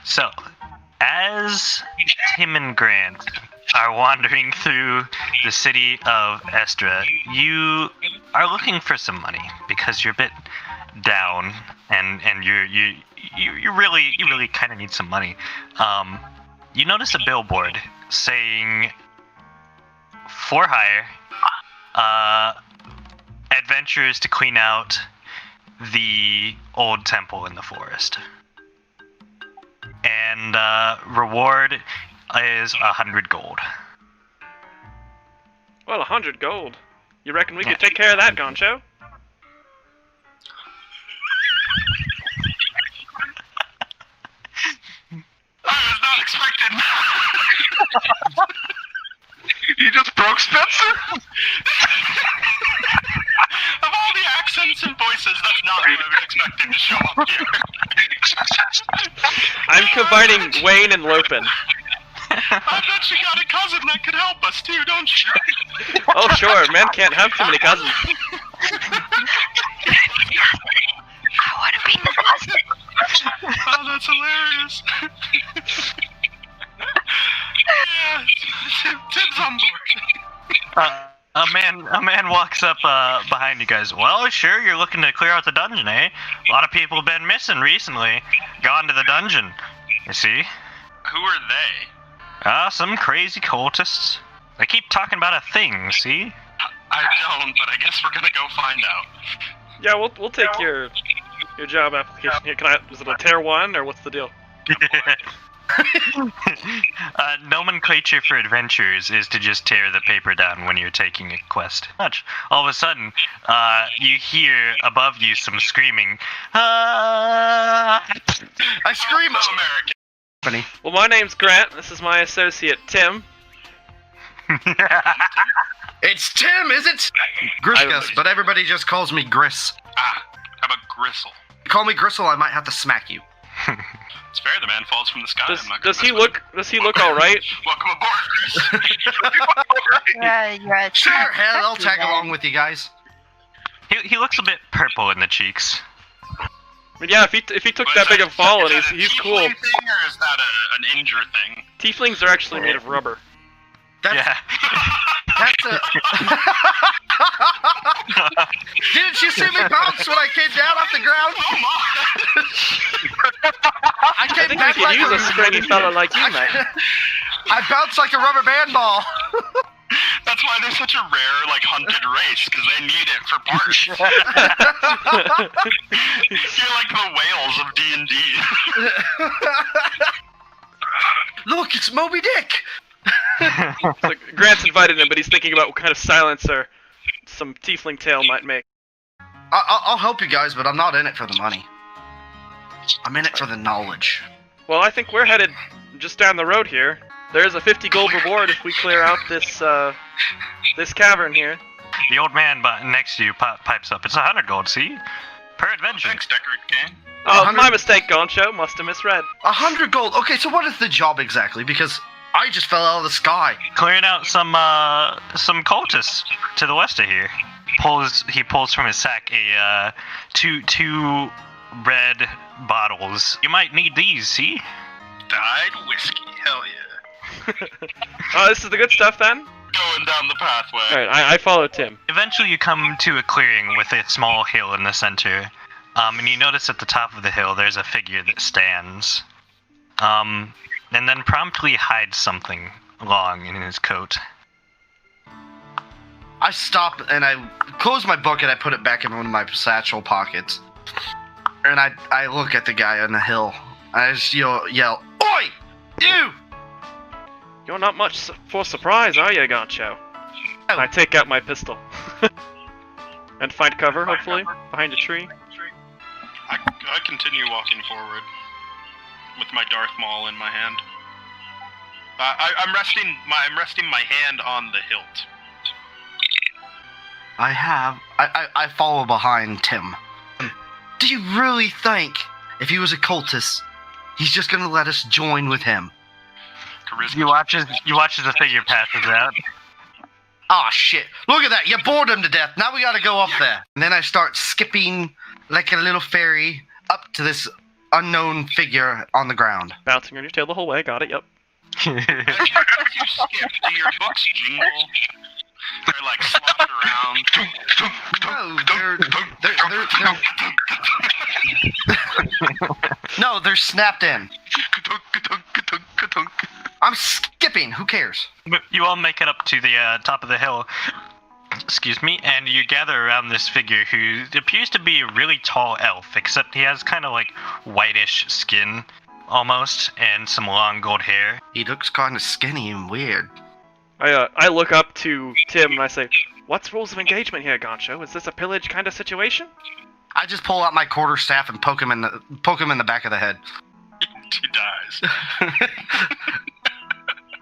So, as Tim and Grant are wandering through the city of Estra, you are looking for some money because you're a bit down, and you really kind of need some money. You notice a billboard saying for hire, adventures to clean out the old temple in the forest. And reward is 100 gold. Well, 100 gold. You reckon we could take care of that, Goncho? I was not expecting that. You just broke Spencer? Of all the accents and voices, that's not what I was expecting to show up here. I'm combining Wayne and Lopin. I bet you got a cousin that could help us too, don't you? Oh sure, man can't have too many cousins. I want to be the cousin. Oh, that's hilarious. Yeah, Tim's on board. A man walks up behind you guys. Well, sure, you're looking to clear out the dungeon, eh? A lot of people have been missing recently. Gone to the dungeon. You see? Who are they? Some crazy cultists. They keep talking about a thing, see? I don't, but I guess we're gonna go find out. Yeah, we'll take your job application here. Is it a tier 1 or what's the deal? Nomenclature for adventures is to just tear the paper down when you're taking a quest. All of a sudden, you hear above you some screaming. I scream American. Well, my name's Grant. This is my associate, Tim. It's Tim, is it? Griskus, but everybody just calls me Gris. How about Gristle? Call me Gristle, I might have to smack you. It's fair, the man falls from the sky. Does he look all right? Welcome aboard, Chris. Sure, hell, I'll tag along with you guys. He looks a bit purple in the cheeks. I mean, yeah, if he took that big of a fall and he's cool. Thing, or is that an injure thing? Tieflings are actually made of rubber. Yeah. That's a... Didn't you see me bounce when I came down off the ground? Oh my! I think we could use a scrawny fella like you, mate. I bounced like a rubber band ball. That's why they're such a rare, hunted race, because they need it for parts. You're like the whales of D&D. Look, it's Moby Dick! So Grant's invited him, but he's thinking about what kind of silencer some tiefling tail might make. I'll help you guys, but I'm not in it for the money. I'm in it for the knowledge. Well, I think we're headed just down the road here. There's a 50 gold reward if we clear out this cavern here. The old man next to you pipes up. It's 100 gold, see? Per adventure. Thanks, Deckard Gang. Oh, my mistake, Goncho. Must have misread. 100 gold. Okay, so what is the job exactly? Because I just fell out of the sky. Clearing out some cultists to the west of here. He pulls from his sack a two red bottles. You might need these, see? Dyed whiskey, hell yeah. Oh, this is the good stuff then? Going down the pathway. Alright, I follow Tim. Eventually you come to a clearing with a small hill in the center. And you notice at the top of the hill there's a figure that stands. And then promptly hides something long in his coat. I stop and I close my book and I put it back in one of my satchel pockets. And I look at the guy on the hill. I just yell, "Oi! You!" You're not much for surprise, are you, Goncho? And I take out my pistol. And find cover, hopefully, behind a tree. I continue walking forward with my Darth Maul in my hand. I'm resting my hand on the hilt. I follow behind Tim. Do you really think if he was a cultist, he's just gonna let us join with him? Charisma. You watch as the figure passes out. Ah, shit. Look at that. You bored him to death. Now we gotta go up there. And then I start skipping like a little fairy up to this unknown figure on the ground. Bouncing on your tail the whole way. Got it. Yep. As you skip, do your books jingle? They're like slopped around. No, they're snapped in. I'm skipping. Who cares? But you all make it up to the top of the hill. Excuse me, and you gather around this figure who appears to be a really tall elf, except he has kind of like whitish skin, almost, and some long gold hair. He looks kind of skinny and weird. I look up to Tim and I say, "What's rules of engagement here, Goncho? Is this a pillage kind of situation?" I just pull out my quarterstaff and poke him in the back of the head. He dies.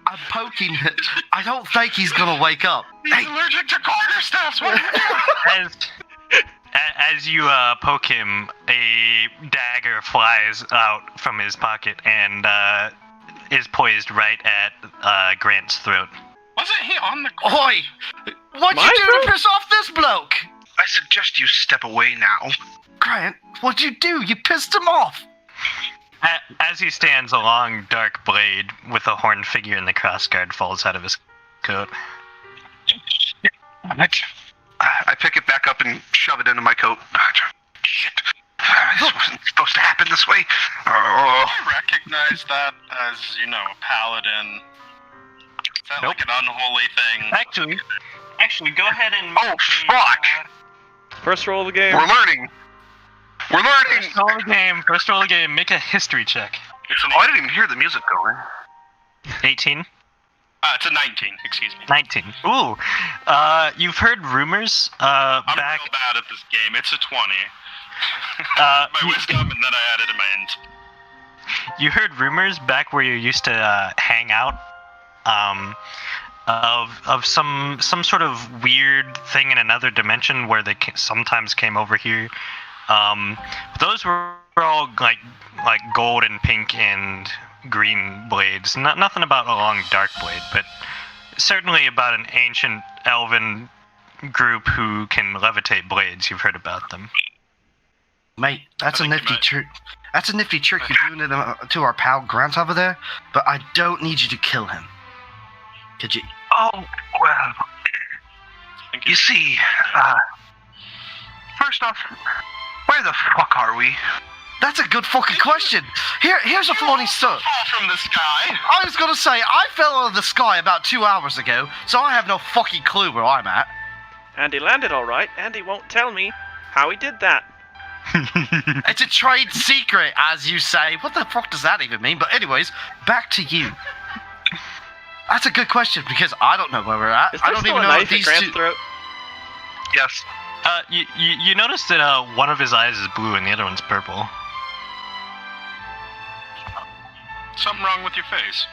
I'm poking it. I don't think he's gonna wake up. He's allergic to quarterstaffs. What do you do? As you poke him, a dagger flies out from his pocket and is poised right at Grant's throat. Wasn't he on the? Oi! What'd you do to piss off this bloke? I suggest you step away now. Grant, what'd you do? You pissed him off. As he stands, a long, dark blade with a horned figure in the crossguard falls out of his coat. I pick it back up and shove it into my coat. Shit. This wasn't supposed to happen this way. I recognize that as, a paladin. Is that like an unholy thing? Actually, go ahead and... Oh, fuck! First roll of the game. We're learning. First roll of the game. Make a history check. I didn't even hear the music going. 18? It's a 19, excuse me. 19. Ooh. You've heard rumors, I'm back... real bad at this game. It's a 20. My wisdom, and then I added a int. You heard rumors back where you used to hang out, of some sort of weird thing in another dimension where they sometimes came over here. Those were all like gold and pink and green blades. Nothing about a long dark blade, but certainly about an ancient elven group who can levitate blades. You've heard about them. Mate, that's a nifty trick. That's a nifty trick you're doing to our pal Grant over there, but I don't need you to kill him. Could you? Oh, well. You see, first off, where the fuck are we? That's a good fucking question. Here's a funny story. Fall from the sky. I was gonna say, I fell out of the sky about 2 hours ago, so I have no fucking clue where I'm at. Andy landed all right, and he won't tell me how he did that. It's a trade secret, as you say. What the fuck does that even mean? But anyways, back to you. That's a good question, because I don't know where we're at. Is I there don't still even a know knife if at these Grant's two... throat? Yes. You notice that one of his eyes is blue and the other one's purple. Something wrong with your face.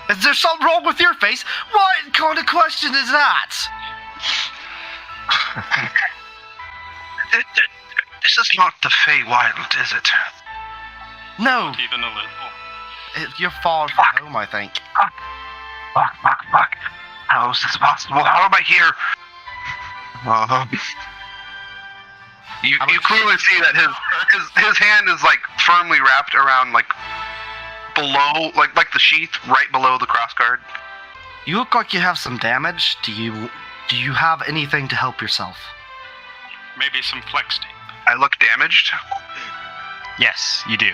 Is there something wrong with your face? What kind of question is that? This is not the Feywild, is it? No, Not even a little. you're far from home, I think. Fuck. How is this possible? How am I here? You clearly see that his hand is like firmly wrapped around like below, like the sheath right below the crossguard. You look like you have some damage. Do you have anything to help yourself? Maybe some flex tape. I look damaged. Yes, you do.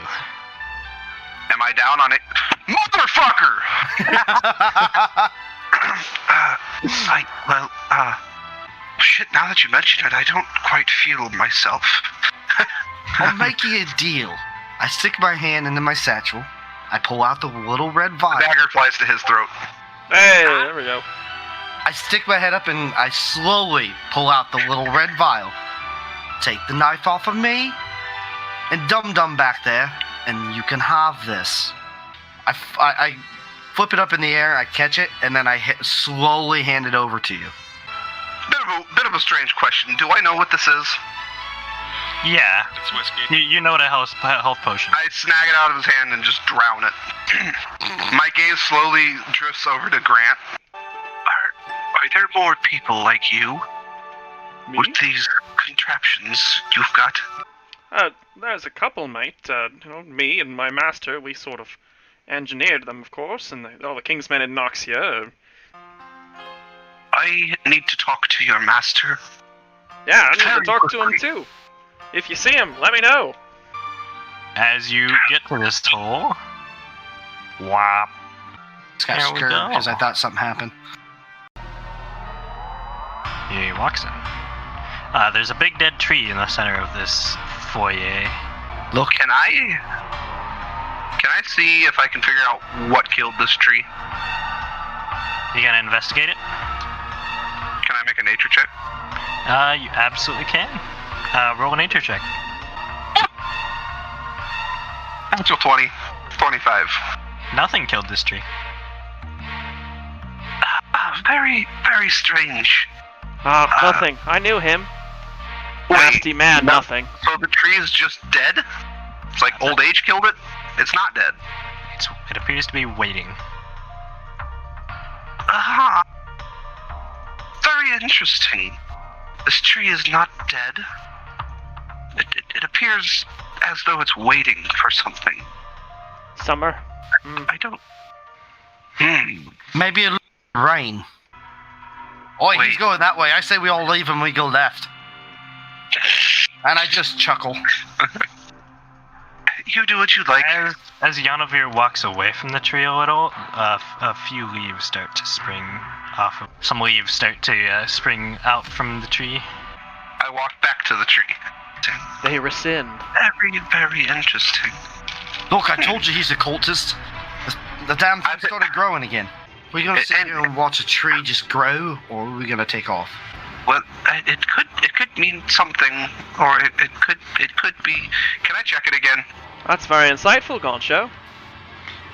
Am I down on it? Motherfucker! Shit, now that you mention it, I don't quite feel myself. I'll make you a deal. I stick my hand into my satchel. I pull out the little red vial. The dagger flies to his throat. Hey, there we go. I stick my head up and I slowly pull out the little red vial. Take the knife off of me, and Dum-Dum back there, and you can have this. I flip it up in the air, I catch it, and then I slowly hand it over to you. Bit of a strange question. Do I know what this is? Yeah. It's whiskey. You know what a health potion. I snag it out of his hand and just drown it. My gaze slowly drifts over to Grant. Are there more people like you? Me? With these contraptions you've got? There's a couple, mate. Me and my master, we sort of engineered them, of course, and all the Kingsmen in Noxia. I need to talk to your master. Yeah, I need to talk to him too. If you see him, let me know. As you get to this hole, whop. This guy's There we scared go. because I thought something happened. He walks in. There's a big dead tree in the center of this foyer. Look, Can I see if I can figure out what killed this tree? You gonna investigate it? Can I make a nature check? You absolutely can. Roll a nature check. Natural 20. 25. Nothing killed this tree. Very, very strange. Nothing. I knew him. Nasty man, no. nothing. So the tree is just dead? It's like old age killed it? It's not dead. It appears to be waiting. Very interesting. This tree is not dead. It appears as though it's waiting for something. Summer. I don't... maybe it'll rain. Oh, he's Wait. going that way. I say we all leave and we go left. And I just chuckle. You do what you like. As Yanuvir walks away from the tree a little, a few leaves start to spring off of. Some leaves start to spring out from the tree. I walk back to the tree. They rescind. Very, very interesting. Look, I told you he's a cultist. The damn thing started growing again. We're gonna sit here and watch a tree just grow, or are we gonna take off? Well, it could mean something, or it could be. Can I check it again? That's very insightful, Goncho.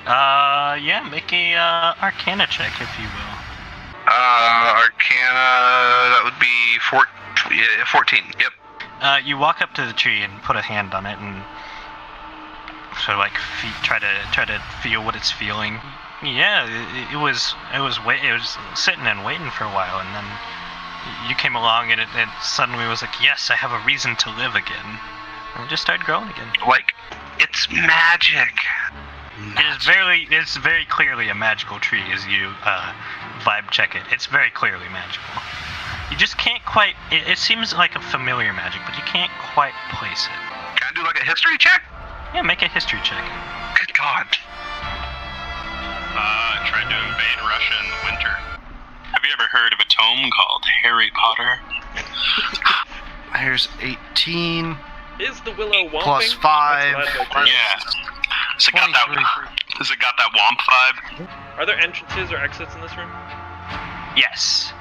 Yeah, make a Arcana check if you will. Arcana. That would be 14. Yep. You walk up to the tree and put a hand on it and sort of like try to feel what it's feeling. Yeah, it was sitting and waiting for a while, and then you came along and it suddenly was like, yes, I have a reason to live again. And it just started growing again. Like, it's magic. It's very clearly a magical tree as you vibe check it. It's very clearly magical. You just can't quite, it seems like a familiar magic, but you can't quite place it. Can I do like a history check? Yeah, make a history check. Good God. Tried to invade Russia in the winter. Have you ever heard of a tome called Harry Potter? Here's 18. Is the willow whomping? Plus 5. Yeah. Has it got that womp vibe? Are there entrances or exits in this room? Yes.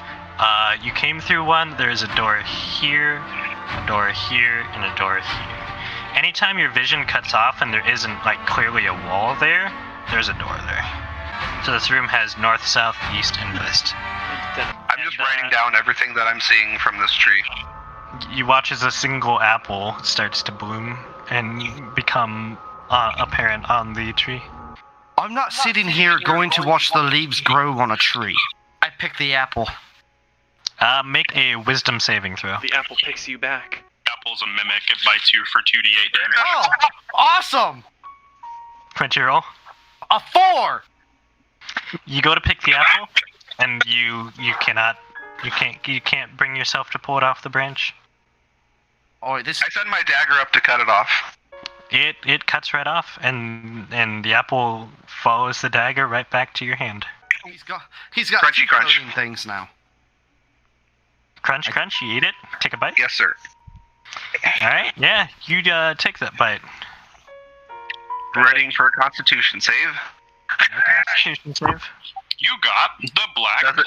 You came through one, there's a door here, and a door here. Anytime your vision cuts off and there isn't like clearly a wall there, there's a door there. So this room has north, south, east, and west. I'm just writing down everything that I'm seeing from this tree. You watch as a single apple starts to bloom and become apparent on the tree. I'm not sitting here going to watch the leaves grow on a tree. I pick the apple. Make a wisdom saving throw. The apple picks you back. Apple's a mimic. It bites you for 2d8 damage. Oh, awesome! What'd you roll? A 4! You go to pick the apple, and you can't bring yourself to pull it off the branch. Oh, this. I send my dagger up to cut it off. It cuts right off, and the apple follows the dagger right back to your hand. He's got Crunchy crunch. floating things now. Crunch, crunch. You eat it. Take a bite. Yes, sir. All right. Yeah, you take that bite. Ready for a Constitution save. No Constitution save. You got the Black Does it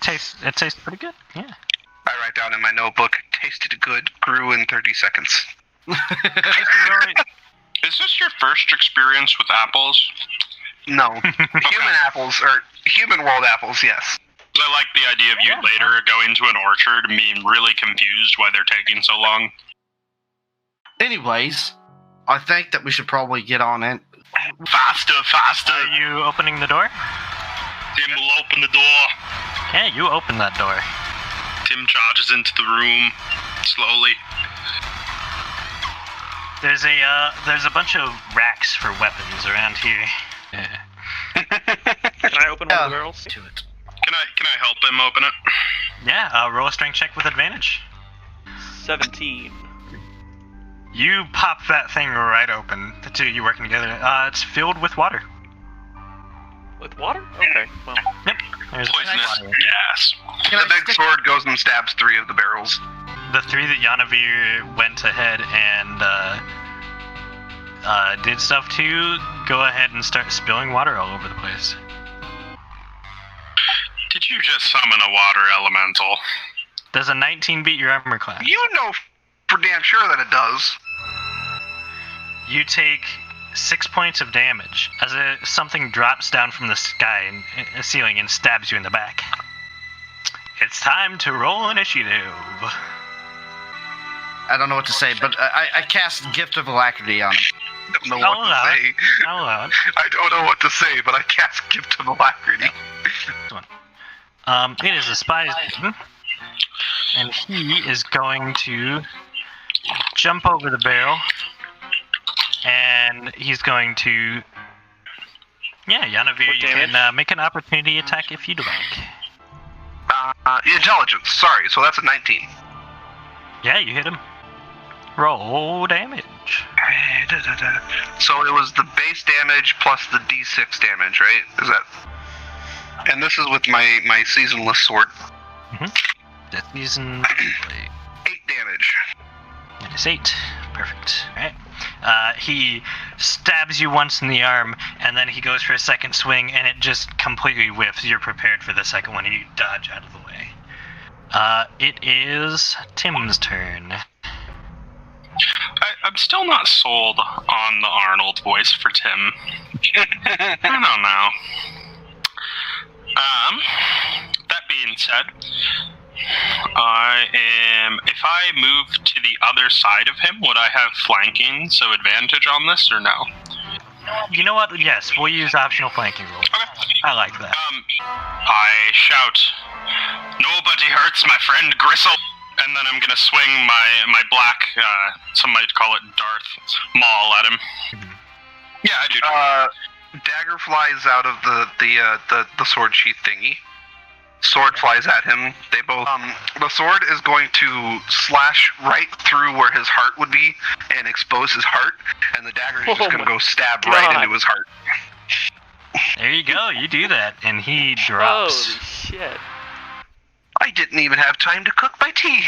taste Plague! It tastes pretty good. Yeah. I write down in my notebook, tasted good, grew in 30 seconds. Is this your first experience with apples? No. Human apples, or human world apples, yes. I like the idea of you later going to an orchard and being really confused why they're taking so long. Anyways, I think that we should probably get on it. Faster, faster! Are you opening the door? Tim will open the door. Yeah, you open that door. Tim charges into the room, slowly. There's a bunch of racks for weapons around here. Yeah. Can I open one of the barrels? To it. Can I help him open it? Yeah, roll a strength check with advantage. 17. You pop that thing right open, the two of you working together. It's filled with water. With water? Okay, well. Yep. There's Poisonous water. gas. The big sword goes and stabs 3 of the barrels. The 3 that Yanuvir went ahead and did stuff to, go ahead and start spilling water all over the place. Did you just summon a water elemental? Does a 19 beat your armor class? You know for damn sure that it does. You take 6 points of damage as something drops down from the sky and ceiling and stabs you in the back. It's time to roll initiative. I don't know what to say, but I cast Gift of Alacrity on him. I don't know what to say. I'll allow it. I don't know what to say, but I cast Gift of Alacrity. It is a spy's turn, and he is going to jump over the barrel, and he's going to... Yeah, Yanuvir, you can make an opportunity attack if you'd like. Intelligence, sorry, so that's a 19. Yeah, you hit him. Roll damage. So it was the base damage plus the d6 damage, right? Is that... And this is with my seasonless sword. Death season. 8 damage. That is 8. Perfect. Alright. He stabs you once in the arm, and then he goes for a second swing, and it just completely whiffs. You're prepared for the second one, and you dodge out of the way. It is Tim's turn. I'm still not sold on the Arnold voice for Tim. I don't know. That being said, if I move to the other side of him, would I have flanking, so advantage on this, or no? You know what? Yes, we'll use optional flanking roll. Okay. I like that. I shout, "Nobody hurts my friend Gristle!" And then I'm gonna swing my black, some might call it Darth Maul at him. Yeah, I do. Dagger flies out of the sword sheath thingy. Sword flies at him. They both. The sword is going to slash right through where his heart would be and expose his heart, and the dagger is just going to go stab right into his heart. There you go. You do that, and he drops. Holy shit. I didn't even have time to cook my tea.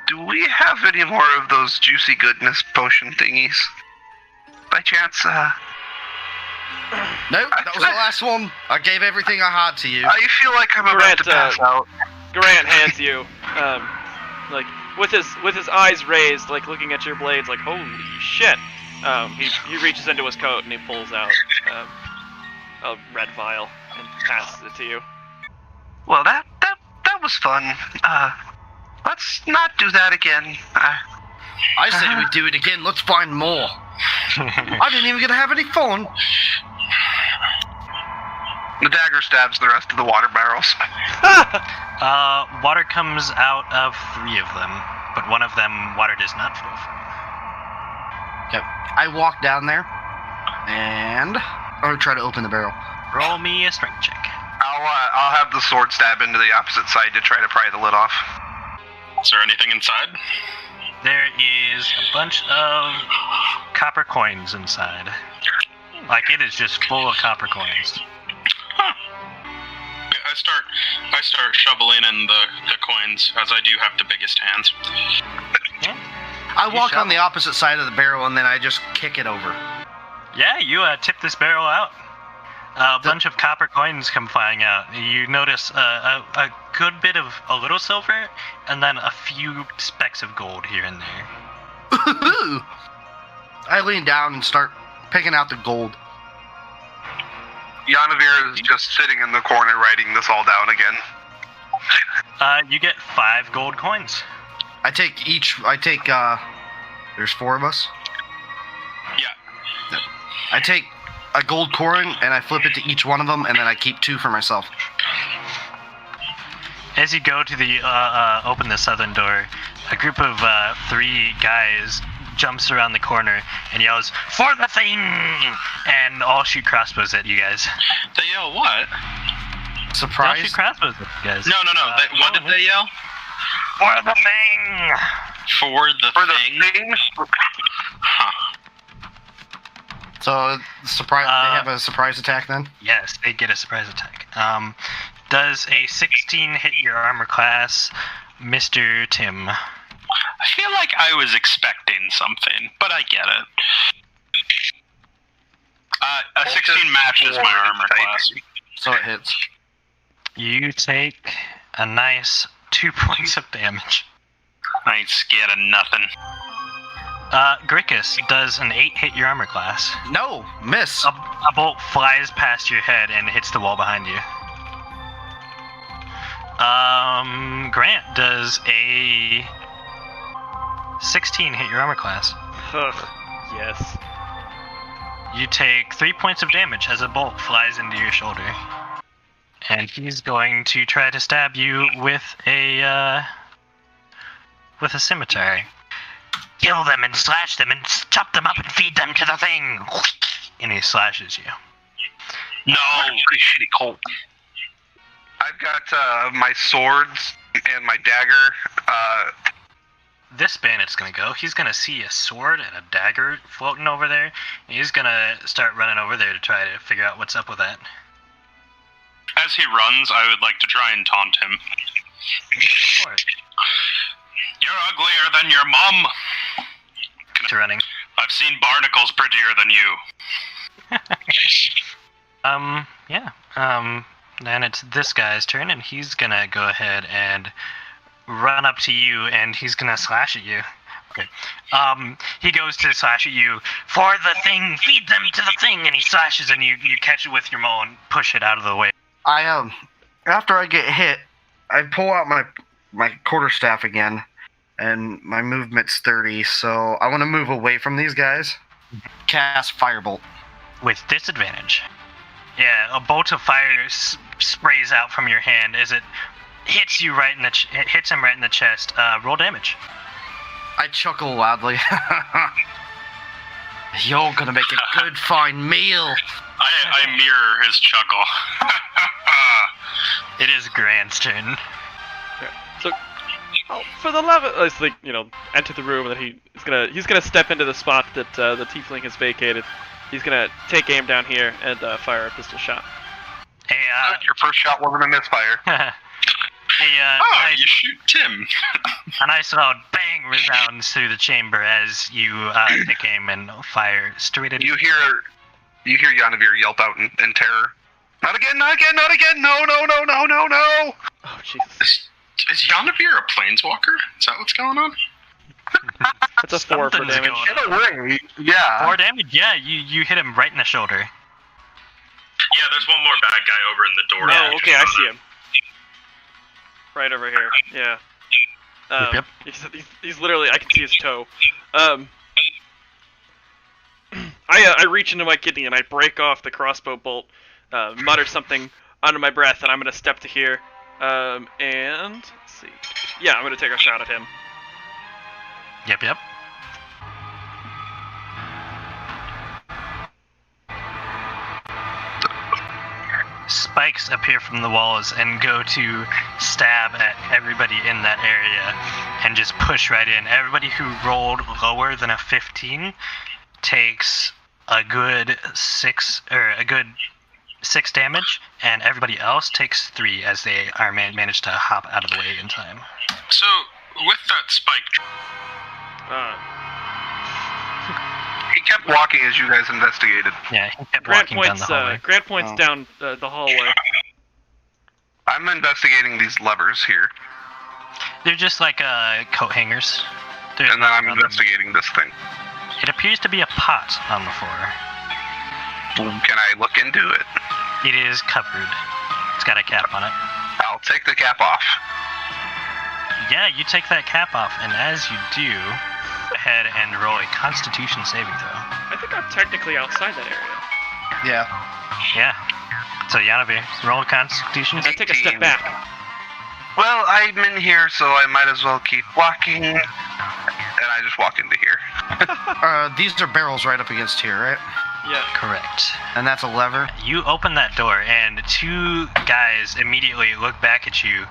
Do we have any more of those juicy goodness potion thingies? By chance, Nope, that was the last one. I gave everything I had to you. I feel like I'm about to pass out. Grant hands you, like, with his eyes raised, like, looking at your blades, like, holy shit. He reaches into his coat and he pulls out, a red vial and passes it to you. Well, that was fun. Let's not do that again. I said we'd do it again. Let's find more. I didn't even get to have any fun. The dagger stabs the rest of the water barrels. Water comes out of 3 of them, but one of them water does not flow from. Okay. I walk down there and try to open the barrel. Roll me a strength check. I'll have the sword stab into the opposite side to try to pry the lid off. Is there anything inside? There is a bunch of copper coins inside. Like, it is just full of copper coins. Huh. I start shoveling in the coins, as I do have the biggest hands. Yeah. I walk on the opposite side of the barrel and then I just kick it over. Yeah, you tip this barrel out. A bunch of copper coins come flying out. You notice a good bit of a little silver, and then a few specks of gold here and there. I lean down and start picking out the gold. Yanuvir is just sitting in the corner writing this all down again. You get 5 gold coins. There's 4 of us. Yeah. I take a gold coin and I flip it to each one of them, and then I keep 2 for myself. As you go to the open the southern door, a group of 3 guys jumps around the corner and yells, "For the thing!" And all shoot crossbows at you guys. They yell what? They all Surprise. shoot crossbows at you guys. No. What did they yell? For the thing! For the thing? Huh. So surprise. They have a surprise attack then. Yes, they get a surprise attack. Does a 16 hit your armor class, Mr. Tim? I feel like I was expecting something, but I get it. A 16 matches my armor class. So it hits. You take a nice 2 points of damage. I ain't scared of nothing. Grickus, does an 8 hit your armor class? No, miss. A bolt flies past your head and hits the wall behind you. Grant, does a 16 hit your armor class? Ugh, yes. You take 3 points of damage as a bolt flies into your shoulder. And he's going to try to stab you with a scimitar. Kill them and slash them and chop them up and feed them to the thing. And he slashes you. No! Pretty shitty Colt. I've got my swords and my dagger. This bandit's gonna go. He's gonna see a sword and a dagger floating over there. And he's gonna start running over there to try to figure out what's up with that. As he runs, I would like to try and taunt him. Of course. You're uglier than your mom! To running. I've seen barnacles prettier than you. Then it's this guy's turn, and he's gonna go ahead and run up to you, and he's gonna slash at you. Okay. He goes to slash at you. For the thing, feed them to the thing, and he slashes, and you catch it with your maul and push it out of the way. After I get hit, I pull out my quarterstaff again, and my movement's 30, so I want to move away from these guys. Cast Firebolt. With disadvantage. Yeah, a bolt of fire sprays out from your hand as it hits you right in the it hits him right in the chest. Roll damage. I chuckle loudly. You're gonna make a good fine meal. I mirror his chuckle. It is Grant's turn. So, for the love of, it's like, enter the room, and then he's gonna step into the spot that the tiefling has vacated. He's gonna take aim down here and fire a pistol shot. Hey, Your first shot wasn't a misfire. nice, You shoot Tim. a nice loud bang resounds through the chamber as you take aim and fire straight at You hear Yanuvir yelp out in terror. Not again, not again, not again! No, no, no, no, no, no! Oh, Jesus. Is Yanuvir a planeswalker? Is that what's going on? That's a 4 for Something's damage. going on. Get away! Yeah. 4 damage? Yeah, you hit him right in the shoulder. Yeah, there's one more bad guy over in the door. Oh, okay, I see him. Right over here. Yeah. Yep. He's literally, I can see his toe. I reach into my kidney and I break off the crossbow bolt, mutter something under my breath, and I'm gonna step to here. And let's see. Yeah, I'm gonna take a shot at him. Yep. Spikes appear from the walls and go to stab at everybody in that area and just push right in. Everybody who rolled lower than a 15 takes a good 6 damage, and everybody else takes 3 as they are managed to hop out of the way in time. So, with that spike, He kept walking as you guys investigated. Yeah, he kept Grant walking down points. the hallway. Grant points down the hallway. I'm investigating these levers here, They're just like coat hangers. There's and then I'm nothing on them. investigating this thing. It appears to be a pot on the floor. Can I look into it? It is covered. It's got a cap on it. I'll take the cap off. Yeah, you take that cap off, and as you do, go ahead and roll a Constitution saving throw. I think I'm technically outside that area. Yeah. Yeah. So Yanuvir, roll a Constitution. And I take a step back. Well, I'm in here, so I might as well keep walking. And I just walk into here. These are barrels right up against here, right? Yeah. Correct. And that's a lever. You open that door, and two guys immediately look back at you,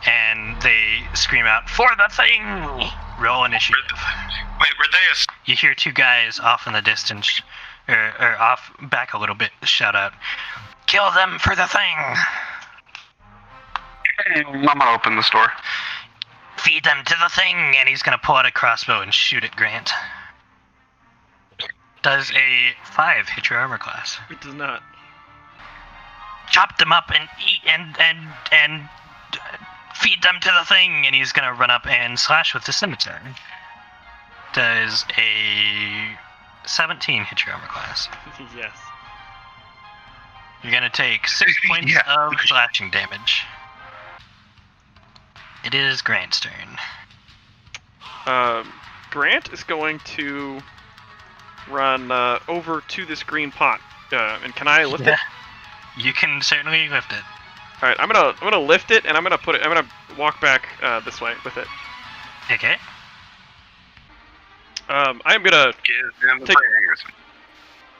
and they scream out, "For the thing!" Roll initiative. Wait, were they You hear two guys off in the distance, or off back a little bit, shout out, "Kill them for the thing!" I'm gonna open this door. Feed them to the thing, and he's gonna pull out a crossbow and shoot at Grant. Does a 5 hit your armor class? It does not. Chop them up and eat and feed them to the thing, and he's gonna run up and slash with the scimitar. Does a 17 hit your armor class? Yes. You're gonna take 6 points Yeah. of slashing damage. It is Grant's turn. Grant is going to run over to this green pot. And can I lift it? You can certainly lift it. All right, I'm gonna lift it, and I'm gonna walk back this way with it. Okay. I'm gonna Give them the Take- prayers.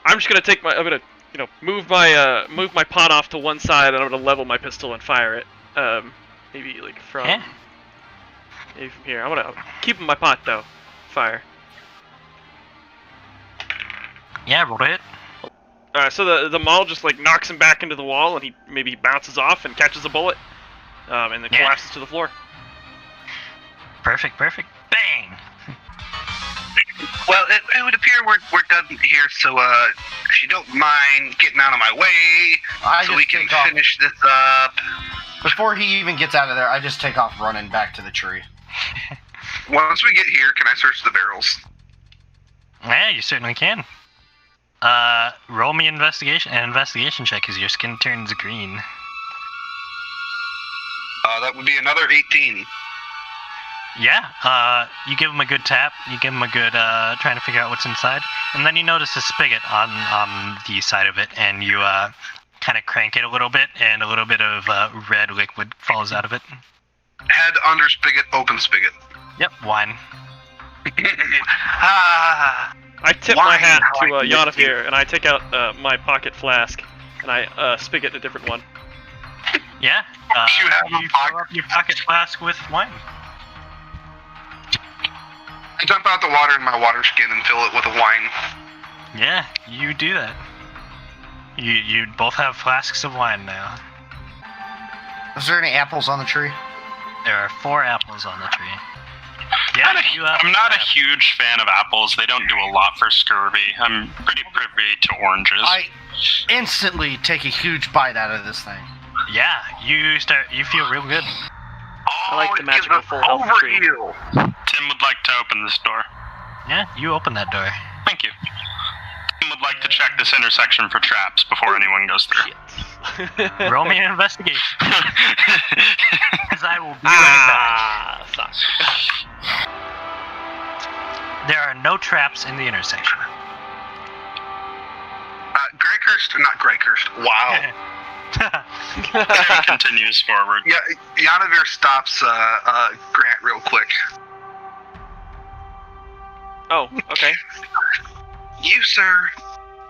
I'm just gonna take my I'm gonna move my pot off to one side, and I'm gonna level my pistol and fire it. Maybe like from Yeah. maybe from here. I'm keep my pot though. Fire. Yeah, roll it. So the maul just like knocks him back into the wall, and he maybe bounces off and catches a bullet, and then Yeah. collapses to the floor. Perfect. Bang! Well, it would appear we're done here, so if you don't mind getting out of my way, I so just we can take off. finish this up. Before he even gets out of there, I just take off running back to the tree. Once we get here, can I search the barrels? Yeah, you certainly can. Roll me an investigation check as your skin turns green. That would be another 18. Yeah, you give him a good tap, you give him a good, trying to figure out what's inside, and then you notice a spigot on the side of it, and you, kind of crank it a little bit, and a little bit of, red liquid falls out of it. Head under spigot, open spigot. Yep, wine. Ah, I tip my Wine, hat how to I can lift Yanuvir, and I take out my pocket flask, and I spigot a different one. Yeah, You have a you pocket- fill up your pocket flask with wine. I dump out the water in my water skin and fill it with a wine. Yeah, you do that. You both have flasks of wine now. Is there any apples on the tree? There are 4 apples on the tree. Yeah, you have I'm not a apples. huge fan of apples. They don't do a lot for scurvy. I'm pretty privy to oranges. I instantly take a huge bite out of this thing. Yeah, you feel real good. I like the it gives magical us full health tree. overheal. Tim would like to open this door. Yeah, you open that door. Thank you. Tim would like to check this intersection for traps before anyone goes through. Shit. Roll me an investigation, as I will be right back. Fuck. There are no traps in the intersection. Greyhurst, not Greyhurst. Wow. Tim continues forward. Yeah, Yanuvir stops Grant real quick. Oh, okay. You, sir,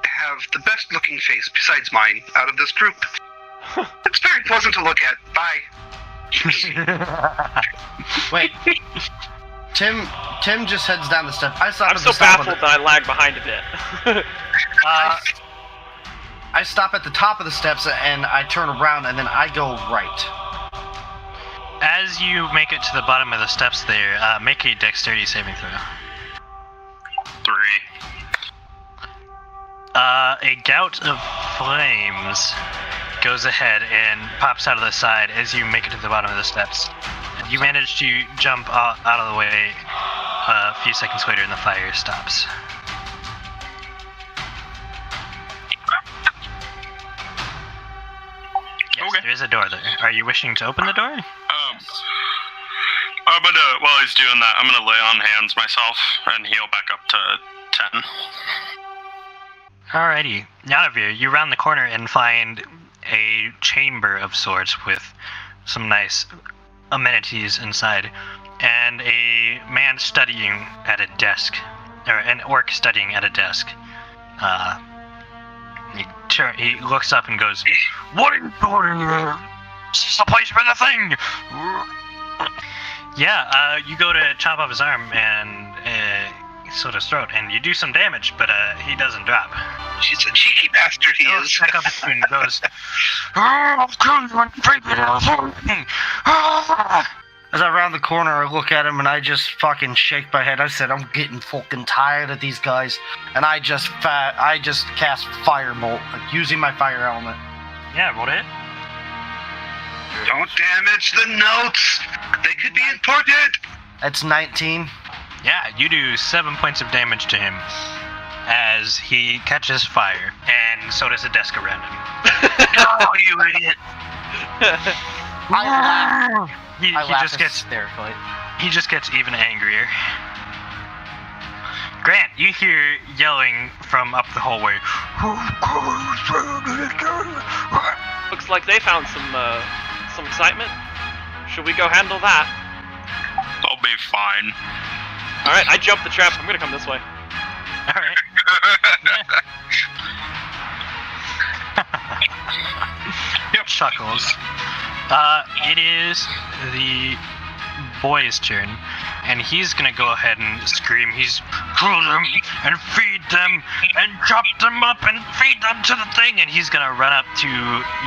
have the best looking face besides mine out of this group. It's very pleasant to look at. Bye. Wait. Tim just heads down the step. I stop I'm at so the top of baffled the, that I lag behind a bit. I stop at the top of the steps and I turn around and then I go right. As you make it to the bottom of the steps there, make a dexterity saving throw. 3. A gout of flames goes ahead and pops out of the side as you make it to the bottom of the steps. You manage to jump out of the way a few seconds later and the fire stops. Yes, Okay. there is a door there. Are you wishing to open the door? I'm gonna, while he's doing that, I'm gonna lay on hands myself and heal back up to 10. Alrighty. Yanuvir, you round the corner and find a chamber of sorts with some nice amenities inside, and a man studying at a desk, or an orc studying at a desk. He looks up and goes, "What are you doing here? This is the place for the thing!" Yeah, you go to chop off his arm and slit his throat, and you do some damage, but he doesn't drop. He's a cheeky bastard, he Goes is. back up and goes, "I'll kill you and break it out." As I round the corner, I look at him and I just fucking shake my head. I said, I'm getting fucking tired of these guys. And I just cast Firebolt, using my fire element. Yeah, roll it. Don't damage the notes. They could be important. It's 19. Yeah, you do 7 points of damage to him as he catches fire, and so does the desk around him. Oh, you idiot. He laugh just gets hysterically. he just gets even angrier. Grant, you hear yelling from up the hallway. Looks like they found some excitement. Should we go handle that? I'll be fine. All right, I jumped the trap. I'm gonna come this way. All right. Yeah. Chuckles. It is the boy's turn, and he's gonna go ahead and scream. He's kill them and feed them and chop them up and feed them to the thing. And he's gonna run up to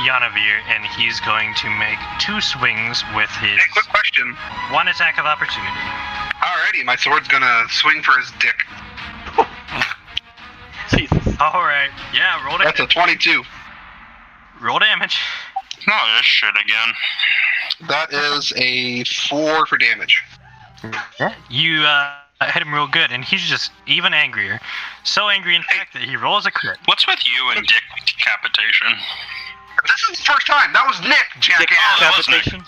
Yanuvir, and he's going to make 2 swings with his Hey, quick question. 1 attack of opportunity. Alrighty, my sword's gonna swing for his dick. Jesus. All right. Yeah. Roll That's damage. a 22. Roll damage. Not this shit again. That is a 4 for damage. You hit him real good, and he's just even angrier. So angry, in fact, that he rolls a crit. What's with you and dick decapitation? This is the first time. That was Nick, jackass. that was Nick. Decapitation.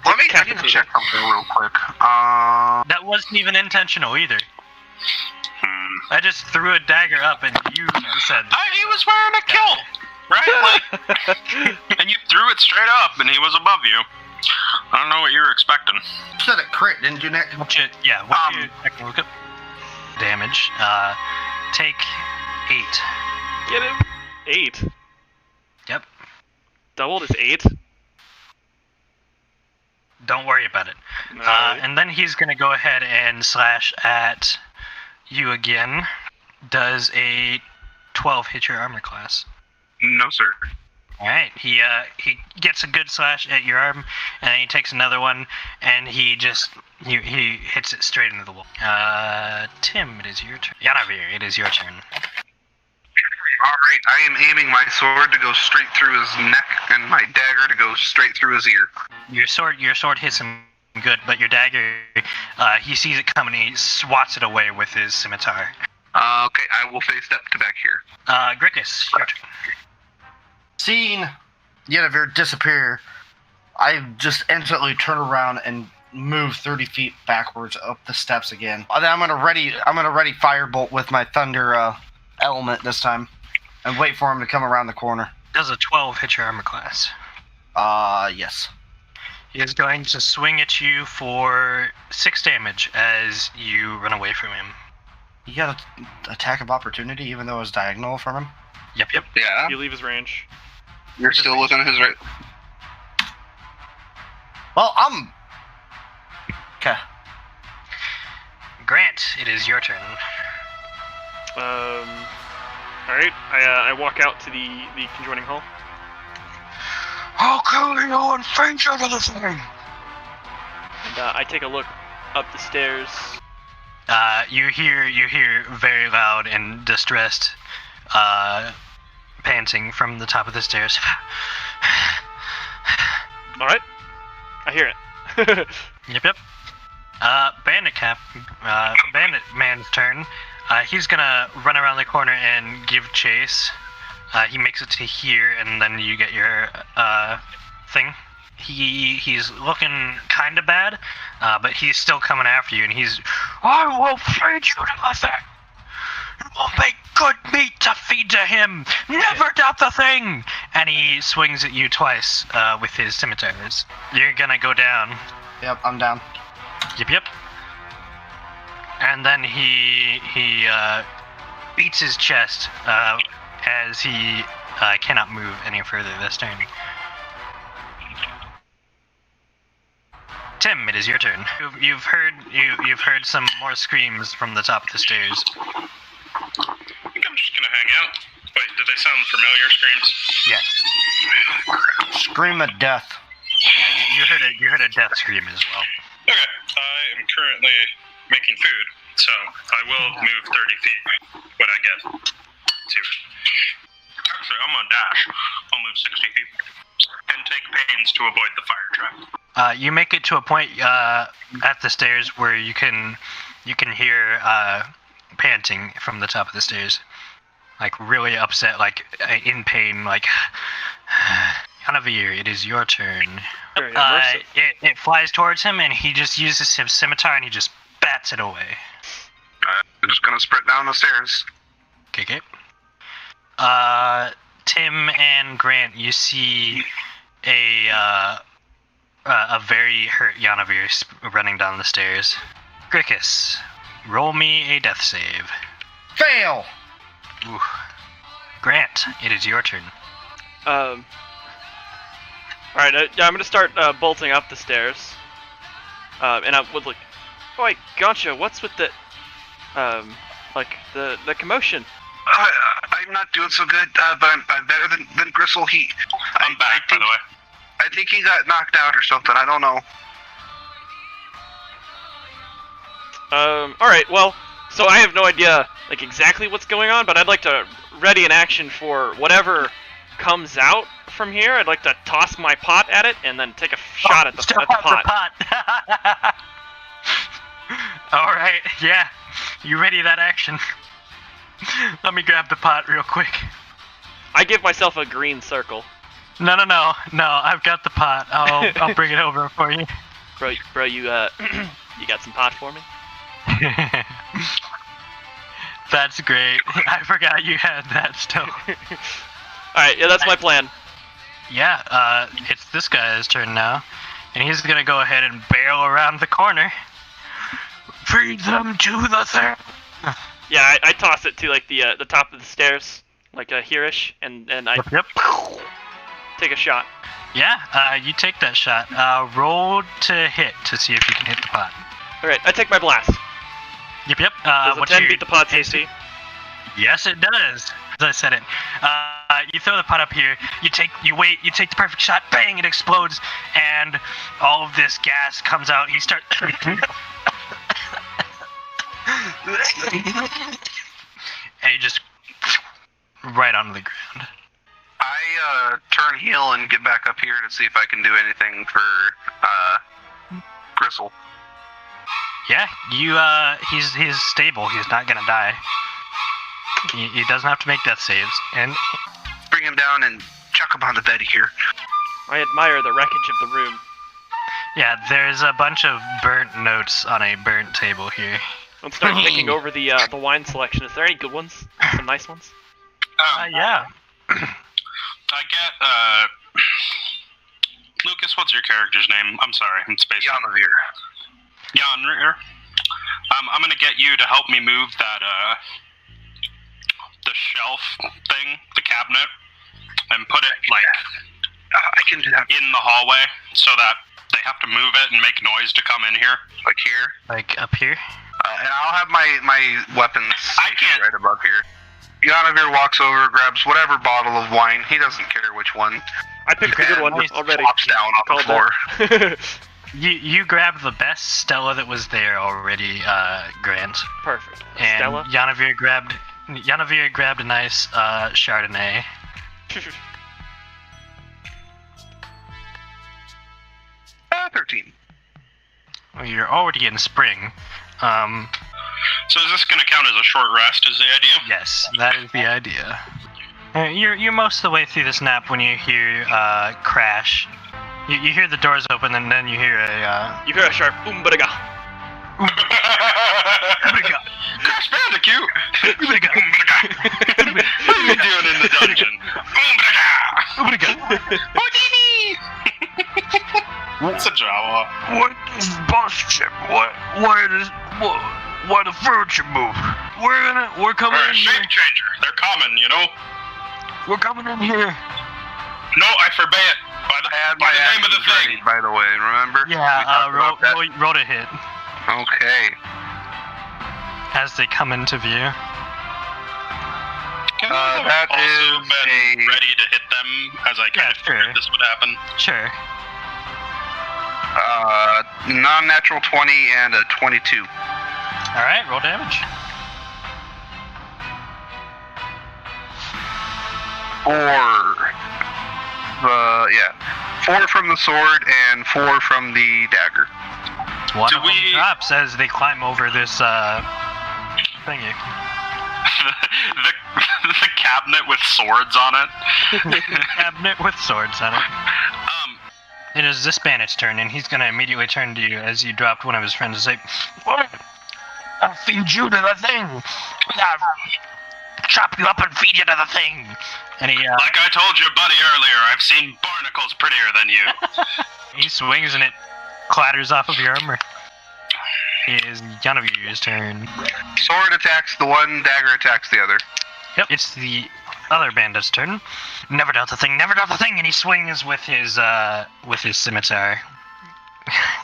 I need to check something real quick. That wasn't even intentional either. Hmm. I just threw a dagger up, and you said, He was wearing a kilt, right? Like, and you threw it straight up, and he was above you. I don't know what you were expecting. You said it crit, didn't you, Nick? "What's your look up damage? Take 8. Get him. 8. Yep. Doubled is 8. Don't worry about it. No. And then he's gonna go ahead and slash at you again. Does a 12 hit your armor class? No, sir. All right, he gets a good slash at your arm, and then he takes another one, and he hits it straight into the wall. Tim, it is your turn. Yanuvir, it is your turn. Alright, I am aiming my sword to go straight through his neck and my dagger to go straight through his ear. Your sword hits him good, but your dagger, he sees it coming, and he swats it away with his scimitar. Okay, I will face step to back here. Grikus, your turn. Seeing Yanuvir disappear, I just instantly turn around and move 30 feet backwards up the steps again. Then I'm gonna ready Firebolt with my Thunder element this time, and wait for him to come around the corner. Does a 12 hit your armor class? Yes. He is going to swing at you for 6 damage as you run away from him. You got an attack of opportunity, even though it's diagonal from him. Yep. Yeah, You leave his range. you're still within his right. Well, I'm... Okay. Grant, it is your turn. Alright, I walk out to the conjoining hall. I'll kill you and feed you to the thing! And I take a look up the stairs. You hear very loud and distressed panting from the top of the stairs. Alright, I hear it. Yep. Bandit man's turn. He's gonna run around the corner and give chase. He makes it to here, and then you get your thing. He's looking kind of bad, but he's still coming after you, and I will feed you to the thing. It will make good meat to feed to him. Never doubt the thing. and he swings at you twice with his scimitars. You're gonna go down. Yep, I'm down. Yep. And then he beats his chest as he cannot move any further this turn. Tim, it is your turn. You've heard some more screams from the top of the stairs. I think I'm just gonna hang out. Wait, did they sound familiar screams? Yes. Scream of death. You heard a death scream as well. Okay, I am currently making food, so I will move 30 feet when I get to it. Actually, I'm on dash. I'll move 60 feet and take pains to avoid the fire trap. You make it to a point at the stairs where you can hear panting from the top of the stairs, like really upset, like in pain, like. Yanuvir, it is your turn. It flies towards him, and he just uses his scimitar, and he just bats it away. I'm just gonna sprint down the stairs. Okay. Tim and Grant, you see a very hurt Yanuvir running down the stairs. Gris, roll me a death save. Fail! Ooh. Grant, it is your turn. Alright, yeah, I'm gonna start bolting up the stairs. And I would like, oh wait, Gotcha, what's with the, the commotion? I'm not doing so good, but I'm better than Gristle. I'm back, by the way. I think he got knocked out or something. I don't know. Alright, well, so I have no idea, like, exactly what's going on, but I'd like to ready an action for whatever comes out from here. I'd like to toss my pot at it and then take a shot at the pot. Alright, yeah. You ready that action? Let me grab the pot real quick. I give myself a green circle. No, I've got the pot. I'll bring it over for you. Bro, you you got some pot for me? That's great. I forgot you had that still. Alright, yeah, that's my plan. Yeah, it's this guy's turn now. And he's gonna go ahead and barrel around the corner. Feed them to the thing. Yeah, I toss it to, like, the top of the stairs, like a here-ish, and I Yep. take a shot. Yeah, you take that shot. Roll to hit to see if you can hit the pot. Alright, I take my blast. Yep. Does a What's 10 your beat the pot's AC? Yes, it does. As I said it. You throw the pot up here. You take the perfect shot. Bang! It explodes, and all of this gas comes out. You start. And you just right onto the ground. I turn heel and get back up here to see if I can do anything for Gristle. Yeah, he's stable. He's not gonna die. He doesn't have to make death saves, and Bring him down and chuck him on the bed here. I admire the wreckage of the room. yeah, there's a bunch of burnt notes on a burnt table here. Let's start picking over the wine selection. Is there any good ones? Some nice ones? Yeah. I get, Lukas, what's your character's name? I'm sorry, I'm spacing. Yanuvir. I'm gonna get you to help me move that, the shelf thing, the cabinet, and put it, like, I can do that. in the hallway, so that they have to move it and make noise to come in here. Like here. Like up here. And I'll have my weapons I can't- right above here. Yanuvir walks over, grabs whatever bottle of wine. He doesn't care which one. I picked a good one Nice. already. Flops down on the floor. That. You grabbed the best Stella that was there already, Grant. Perfect. And Stella? Yanuvir grabbed a nice Chardonnay. 13. Well, you're already in spring. So is this gonna count as a short rest, is the idea? Yes, that is the idea. You're most of the way through this nap when you hear crash. You hear the doors open, and then you hear a You hear a sharp boom-ba-da-ga. Crash Bandicoot! What are you doing in the dungeon? What is boss chip? Why the furniture move? We're coming We're a in here. shape changer. They're common, you know. We're coming in here. No, I forbid it. By the name of the thing. By the way, remember? Yeah, We talked about that. roll to hit Okay. as they come into view. That also is been a ready to hit them as I kind of sure. figured this would happen. Sure. non-natural 20 and a 22. All right, roll damage. 4 from the sword and 4 from the dagger. One Do of them we- drops as they climb over this thingy. the cabinet with swords on it. Cabinet with swords on it. It is the Spanish turn, and he's gonna immediately turn to you as you dropped one of his friends and say, What? I'll feed you to the thing. I'll chop you up and feed you to the thing. and he Like I told your buddy earlier, I've seen barnacles prettier than you. he swings and it clatters off of your armor. It is Yanuvir's turn. Sword attacks the one, dagger attacks the other. Yep, it's the other bandit's turn. Never doubt the thing, and he swings with his scimitar.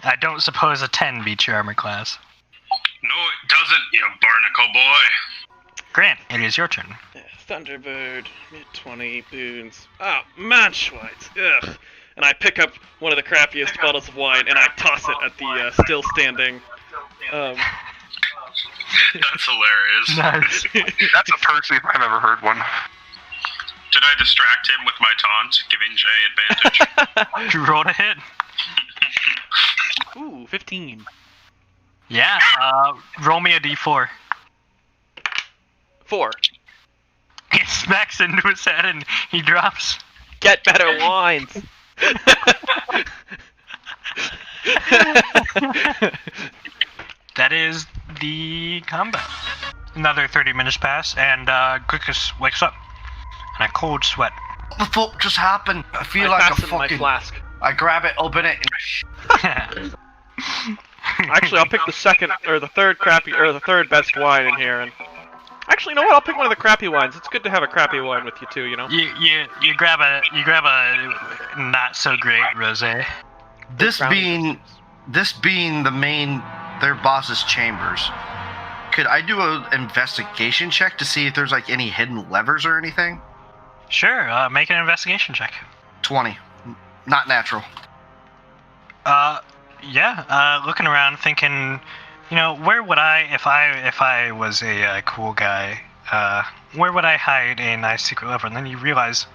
I don't suppose a 10 beats your armor class. No, it doesn't, you barnacle boy. Grant, it is your turn. Thunderbird, mid-20 boons. Oh, man, Schweitz. Ugh. And I pick up one of the crappiest bottles of wine and I toss it at the still standing. That's hilarious. Nice. That's a Percy if I've ever heard one. Did I distract him with my taunt, giving Jay advantage? Roll to hit. Ooh, 15. Yeah, roll me a d4. 4. It smacks into his head and he drops. Get better wines. That is the combat. Another 30 minutes pass, and Lukas wakes up in a cold sweat. What the fuck just happened? I feel I like a pass him my fucking. flask. I grab it, open it, and Actually, I'll pick the third best wine in here. And actually, you know what? I'll pick one of the crappy wines. It's good to have a crappy wine with you too. You know. You grab a not so great rosé. this being the main their boss's chambers. Could I do an investigation check to see if there's like any hidden levers or anything? Sure, make an investigation check. 20, not natural. Looking around, thinking, where would I, if I was a cool guy, where would I hide a nice secret lever? And then you realize,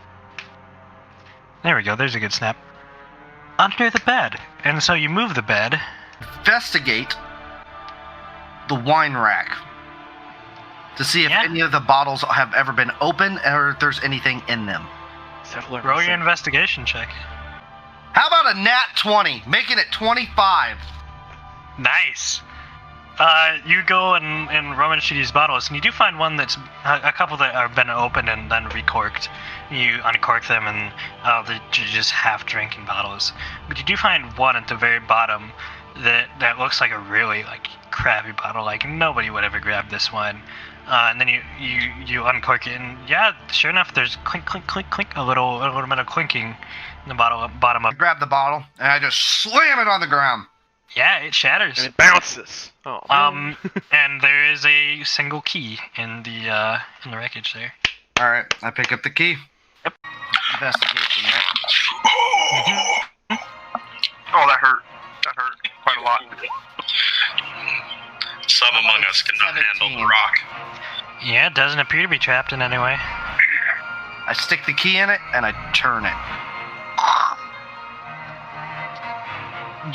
there we go, there's a good snap. Under the bed. And so you move the bed. Investigate the wine rack to see if Yeah. any of the bottles have ever been opened or if there's anything in them. Roll your investigation check. How about a nat 20, making it 25? Nice. You go and rummage through these bottles, and you do find one that's a couple that have been opened and then recorked. You uncork them, and they're just half-drinking bottles. But you do find one at the very bottom that looks like a really crappy bottle. Like nobody would ever grab this one. And then you uncork it, and yeah, sure enough, there's clink, clink, clink, clink, a little bit of clinking in the bottom I of. grab the bottle and I just slam it on the ground. Yeah, it shatters. And it bounces. Oh. And there is a single key in the wreckage there. All right, I pick up the key. Yep. Investigation, right? Oh, that hurt. That hurt quite a lot. Some among us cannot handle the rock. Yeah, it doesn't appear to be trapped in any way. I stick the key in it and I turn it.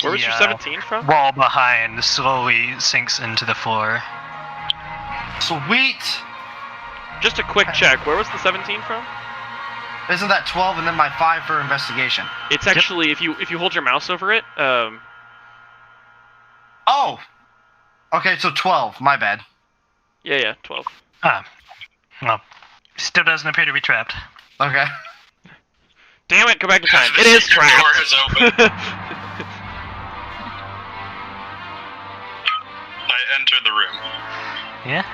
Where was your 17 from? Wall behind slowly sinks into the floor. Sweet! Just a quick check. Where was the 17 from? Isn't that 12 and then my 5 for investigation? It's actually if you hold your mouse over it. Oh! Okay, so 12, my bad. Yeah, 12. Well, still doesn't appear to be trapped. Okay. Damn it! Go back in time. The It is secret door trapped. has opened. enter the room? Yeah.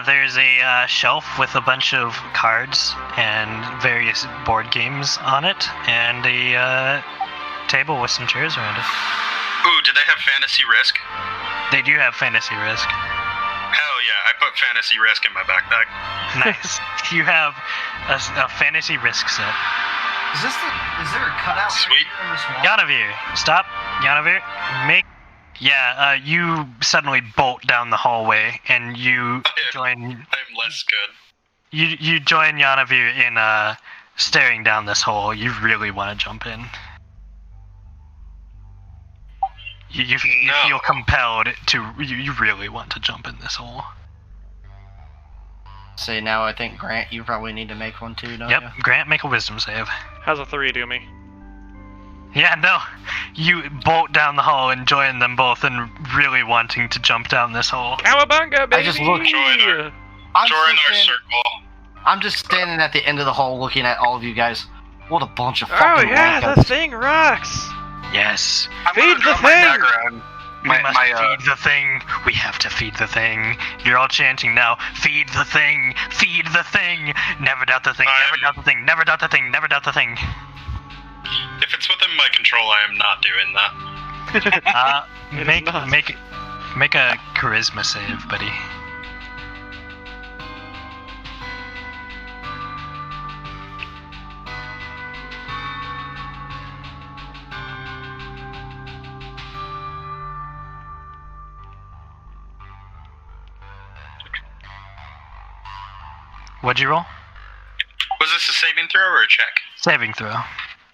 There's a shelf with a bunch of cards and various board games on it, and a table with some chairs around it. Ooh, do they have Fantasy Risk? They do have Fantasy Risk. Hell yeah, I put Fantasy Risk in my backpack. Nice. You have a Fantasy Risk set. Is there a cutout? Sweet. On this wall? Yanuvir, stop. Yanuvir, you suddenly bolt down the hallway, and you join... I'm less good. You join Yanuvir in staring down this hole. You really want to jump in. You feel compelled to. You really want to jump in this hole. Say now, I think Grant, you probably need to make one too, don't Yep, you? Grant, make a wisdom save. How's a 3 do me? Yeah, no. You bolt down the hall and join them both and really wanting to jump down this hole. Cowabunga, baby! I just look. Join our circle. I'm just standing at the end of the hole looking at all of you guys. What a bunch of Oh fucking yeah, wankos. the thing rocks! Yes. I'm Feed gonna the drop my thing! dagger on We must feed the thing. We have to feed the thing. You're all chanting now. Feed the thing. Feed the thing. Never doubt the thing. Never doubt the thing. Never doubt the thing. Never doubt the thing. If it's within my control, I am not doing that. It is Make a charisma save, buddy. What'd you roll? Was this a saving throw or a check? Saving throw.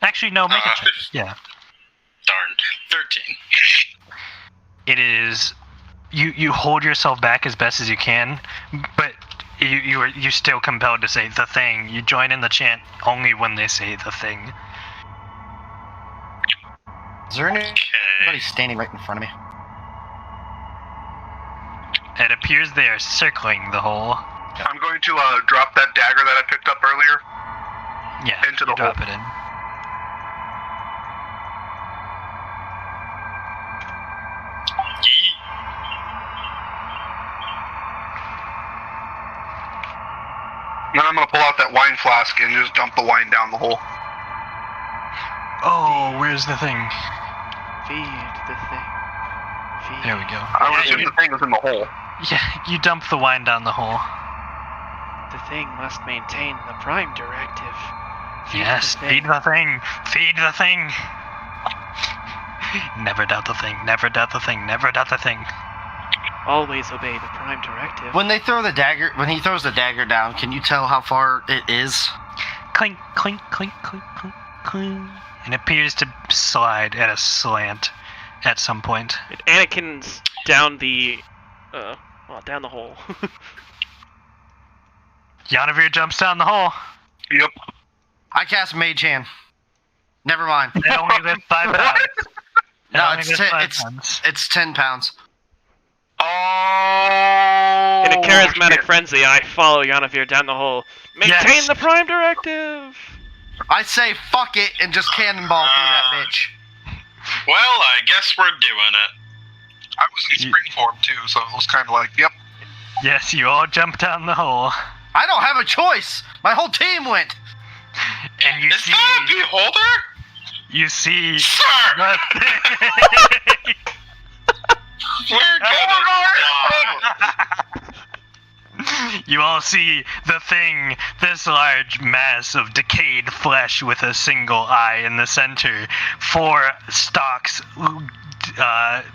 Actually, no, make a check. Yeah. Darn. 13. It is. You hold yourself back as best as you can, but you're still compelled to say the thing. You join in the chant only when they say the thing. Is there anybody Okay. standing right in front of me? It appears they are circling the hole. I'm going to drop that dagger that I picked up earlier. Yeah, Into you the drop hole. it in. Yeet. Then I'm gonna pull out that wine flask and just dump the wine down the hole. Oh, where's the thing? Feed the thing. Feed. There we go. I would assume the thing was in the hole. Yeah, you dump the wine down the hole. The thing must maintain the prime directive. Feed Yes, the thing. feed the thing. Feed the thing. Never doubt the thing. Never doubt the thing. Never doubt the thing. Always obey the prime directive. When he throws the dagger down, can you tell how far it is? Clink, clink, clink, clink, clink, clink. And it appears to slide at a slant at some point. It Anakin's down the, down the hole. Yanuvir jumps down the hole. Yep. I cast Mage Hand. Never mind. It only lives 5 pounds. It No, only it's lives 10, 5 pounds. it's 10 pounds. Oh. In a charismatic shit. frenzy, I follow Yanuvir down the hole. Maintain Yes. the prime directive! I say fuck it and just cannonball through that bitch. Well, I guess we're doing it. I was in spring form too, so it was kind of like, yep. Yes, you all jump down the hole. I don't have a choice. My whole team went. And you Is see... that a beholder? You see... Sir! the thing. We're gonna die. You all see the thing, this large mass of decayed flesh with a single eye in the center, 4 stalks